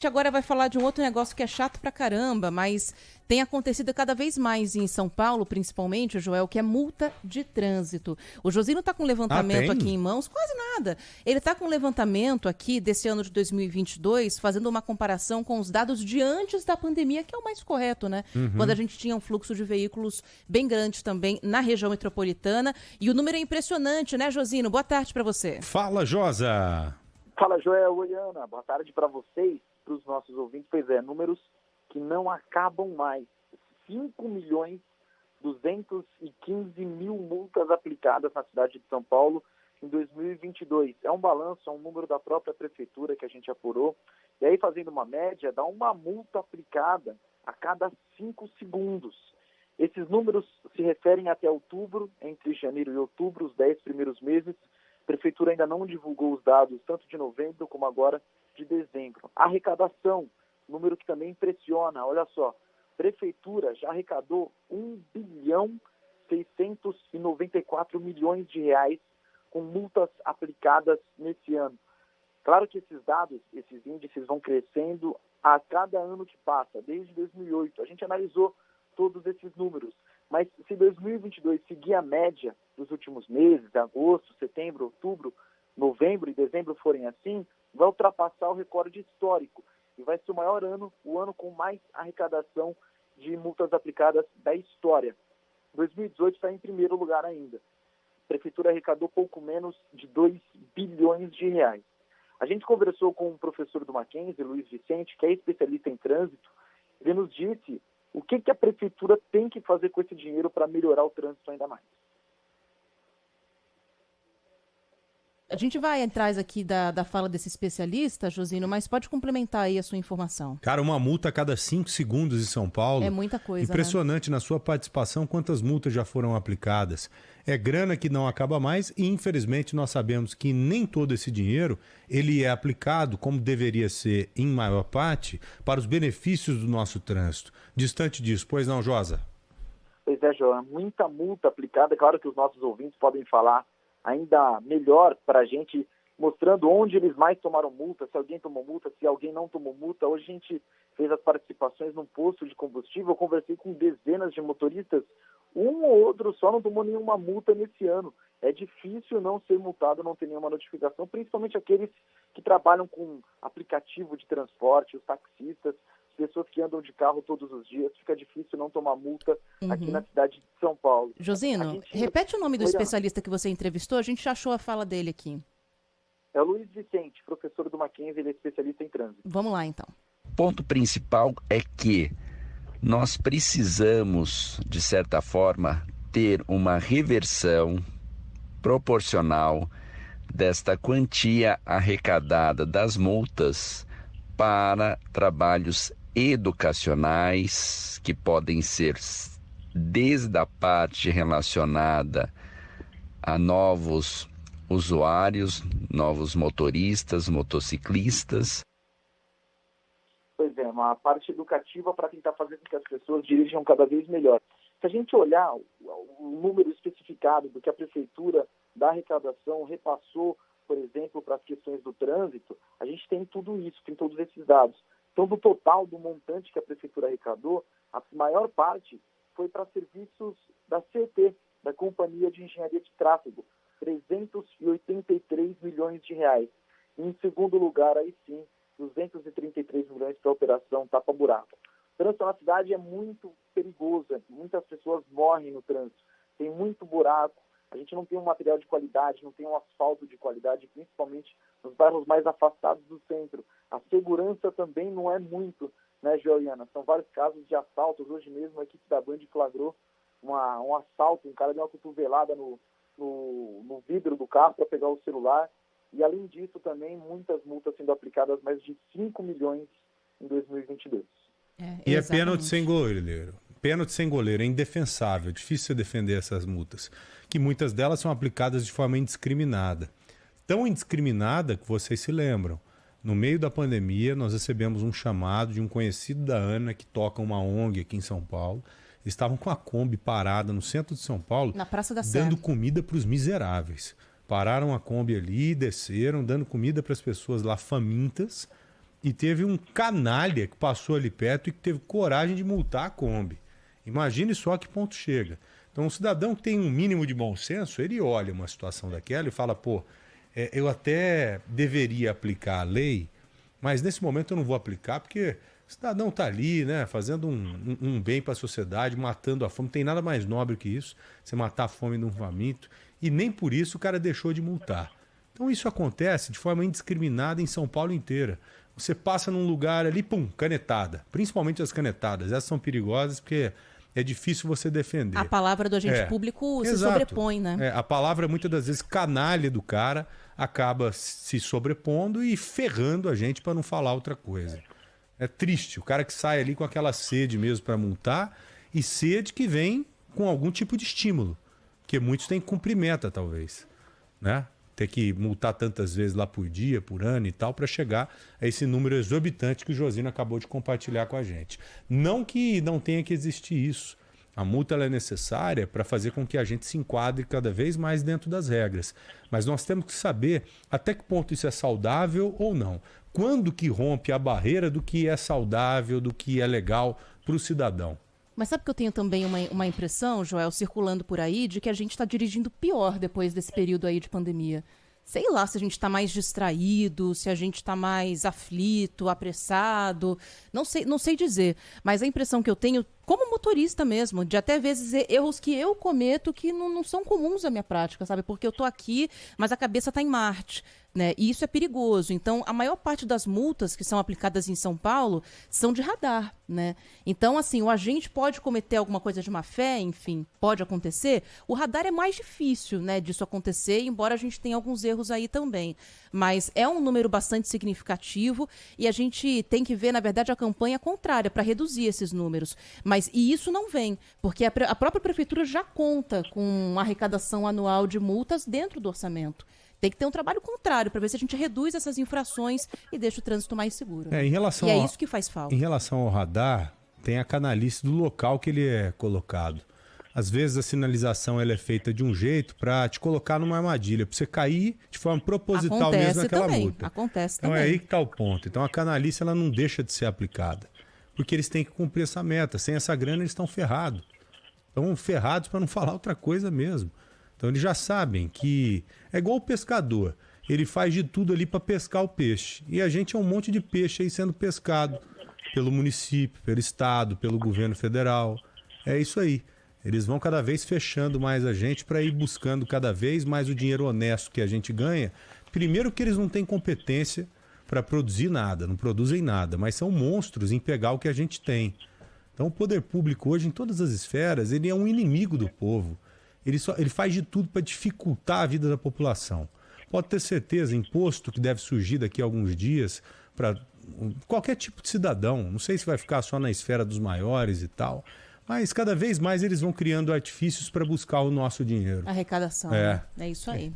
gente agora vai falar de um outro negócio que é chato pra caramba, mas tem acontecido cada vez mais em São Paulo, principalmente, Joel, que é multa de trânsito. O Josino tá com um levantamento aqui em mãos, quase nada. Ele tá com um levantamento aqui desse ano de 2022, fazendo uma comparação com os dados de antes da pandemia, que é o mais correto, né? Quando a gente tinha um fluxo de veículos bem grande também na região metropolitana. E o número é impressionante, né, Josino? Boa tarde pra você. Fala, Josa! Fala, Joel. Oi, Ana. Boa tarde para vocês, para os nossos ouvintes. Pois é, números que não acabam mais. 5.215.000 multas aplicadas na cidade de São Paulo em 2022. É um balanço, é um número da própria prefeitura que a gente apurou. E aí, fazendo uma média, dá uma multa aplicada a cada 5 segundos. Esses números se referem até outubro, entre janeiro e outubro, os 10 primeiros meses. A prefeitura ainda não divulgou os dados, tanto de novembro como agora de dezembro. A arrecadação, número que também impressiona, olha só, a prefeitura já arrecadou 1.694 bilhões de reais com multas aplicadas nesse ano. Claro que esses dados, esses índices vão crescendo a cada ano que passa, desde 2008. A gente analisou todos esses números. Mas se 2022 seguir a média dos últimos meses, agosto, setembro, outubro, novembro e dezembro forem assim, vai ultrapassar o recorde histórico e vai ser o maior ano, o ano com mais arrecadação de multas aplicadas da história. 2018 está em primeiro lugar ainda. A prefeitura arrecadou pouco menos de 2 bilhões de reais. A gente conversou com um professor do Mackenzie, Luiz Vicente, que é especialista em trânsito. Ele nos disse o que a prefeitura tem que fazer com esse dinheiro para melhorar o trânsito ainda mais. A gente vai atrás aqui da fala desse especialista, Josino, mas pode complementar aí a sua informação. Cara, uma multa a cada 5 segundos em São Paulo. É muita coisa, impressionante, né? Na sua participação, quantas multas já foram aplicadas. É grana que não acaba mais e, infelizmente, nós sabemos que nem todo esse dinheiro ele é aplicado, como deveria ser, em maior parte, para os benefícios do nosso trânsito. Distante disso, pois não, Josa? Pois é, João, muita multa aplicada. Claro que os nossos ouvintes podem falar ainda melhor para a gente, mostrando onde eles mais tomaram multa, se alguém tomou multa, se alguém não tomou multa. Hoje a gente fez as participações num posto de combustível, eu conversei com dezenas de motoristas, um ou outro só não tomou nenhuma multa nesse ano. É difícil não ser multado, não ter nenhuma notificação, principalmente aqueles que trabalham com aplicativo de transporte, os taxistas, pessoas que andam de carro todos os dias, fica difícil não tomar multa aqui na cidade de São Paulo. Josino, repete o nome do especialista que você entrevistou, a gente já achou a fala dele aqui. É o Luiz Vicente, professor do Mackenzie, ele é especialista em trânsito. Vamos lá, então. O ponto principal é que nós precisamos, de certa forma, ter uma reversão proporcional desta quantia arrecadada das multas para trabalhos educacionais, que podem ser desde a parte relacionada a novos usuários, novos motoristas, motociclistas. Pois é, uma parte educativa para tentar fazer com que as pessoas dirijam cada vez melhor. Se a gente olhar o número especificado do que a prefeitura da arrecadação repassou, por exemplo, para as questões do trânsito, a gente tem tudo isso, tem todos esses dados. Então, do total do montante que a prefeitura arrecadou, a maior parte foi para serviços da CET, da Companhia de Engenharia de Tráfego, 383 milhões de reais. E, em segundo lugar, aí sim, 233 milhões para a operação tapa-buraco. O trânsito na cidade é muito perigoso, muitas pessoas morrem no trânsito, tem muito buraco, a gente não tem um material de qualidade, não tem um asfalto de qualidade, principalmente nos bairros mais afastados do centro. A segurança também não é muito, né, Juliana? São vários casos de assaltos. Hoje mesmo a equipe da Band flagrou um assalto, um cara deu uma cotovelada no vidro do carro para pegar o celular. E além disso também muitas multas sendo aplicadas, mais de 5 milhões em 2022. E é pênalti sem goleiro. Pênalti sem goleiro, é indefensável, é difícil defender essas multas, que muitas delas são aplicadas de forma indiscriminada. Tão indiscriminada que vocês se lembram. No meio da pandemia, nós recebemos um chamado de um conhecido da Ana, que toca uma ONG aqui em São Paulo. Eles estavam com a Kombi parada no centro de São Paulo, na Praça da dando Sé, comida para os miseráveis. Pararam a Kombi ali, desceram, dando comida para as pessoas lá famintas. e teve um canalha que passou ali perto e que teve coragem de multar a Kombi. Imagine só a que ponto chega. Então, um cidadão que tem um mínimo de bom senso, ele olha uma situação daquela e fala, pô, eu até deveria aplicar a lei, mas nesse momento eu não vou aplicar porque o cidadão está ali, né, fazendo um bem para a sociedade, matando a fome. Não tem nada mais nobre que isso, você matar a fome de um faminto. E nem por isso o cara deixou de multar. Então isso acontece de forma indiscriminada em São Paulo inteira. Você passa num lugar ali, pum, canetada. Principalmente as canetadas. Essas são perigosas porque é difícil você defender. A palavra do agente público se sobrepõe, né? A palavra, muitas das vezes, canalha do cara, acaba se sobrepondo e ferrando a gente para não falar outra coisa. É triste. O cara que sai ali com aquela sede mesmo para multar e sede que vem com algum tipo de estímulo. Porque muitos têm que cumprir meta, talvez, né? Ter que multar tantas vezes lá por dia, por ano e tal, para chegar a esse número exorbitante que o Josino acabou de compartilhar com a gente. Não que não tenha que existir isso. A multa ela é necessária para fazer com que a gente se enquadre cada vez mais dentro das regras. Mas nós temos que saber até que ponto isso é saudável ou não. Quando que rompe a barreira do que é saudável, do que é legal para o cidadão. Mas sabe que eu tenho também uma impressão, Joel, circulando por aí, de que a gente está dirigindo pior depois desse período aí de pandemia. Sei lá se a gente está mais distraído, se a gente está mais aflito, apressado, não sei dizer. Mas a impressão que eu tenho, como motorista mesmo, de até vezes erros que eu cometo que não são comuns à minha prática, sabe? Porque eu tô aqui, mas a cabeça está em Marte, né? E isso é perigoso. Então, a maior parte das multas que são aplicadas em São Paulo são de radar, né? Então, assim, o agente pode cometer alguma coisa de má fé, enfim, pode acontecer. O radar é mais difícil, né, disso acontecer, embora a gente tenha alguns erros aí também. Mas é um número bastante significativo e a gente tem que ver, na verdade, a campanha contrária para reduzir esses números. E isso não vem, porque a própria prefeitura já conta com uma arrecadação anual de multas dentro do orçamento. Tem que ter um trabalho contrário para ver se a gente reduz essas infrações e deixa o trânsito mais seguro. É isso que faz falta. Em relação ao radar, tem a canalice do local que ele é colocado. Às vezes a sinalização ela é feita de um jeito para te colocar numa armadilha, para você cair de forma proposital mesmo naquela multa. Acontece também. Então é aí que está o ponto. Então a canalice ela não deixa de ser aplicada, porque eles têm que cumprir essa meta. Sem essa grana eles estão ferrados. Estão ferrados para não falar outra coisa mesmo. Então eles já sabem que é igual o pescador. Ele faz de tudo ali para pescar o peixe. E a gente é um monte de peixe aí sendo pescado pelo município, pelo estado, pelo governo federal. É isso aí. Eles vão cada vez fechando mais a gente para ir buscando cada vez mais o dinheiro honesto que a gente ganha. Primeiro que eles não têm competência para produzir nada, não produzem nada, mas são monstros em pegar o que a gente tem. Então o poder público hoje, em todas as esferas, ele é um inimigo do povo. Ele faz de tudo para dificultar a vida da população. Pode ter certeza, imposto que deve surgir daqui a alguns dias para qualquer tipo de cidadão. Não sei se vai ficar só na esfera dos maiores e tal, mas cada vez mais eles vão criando artifícios para buscar o nosso dinheiro. Arrecadação. É isso aí.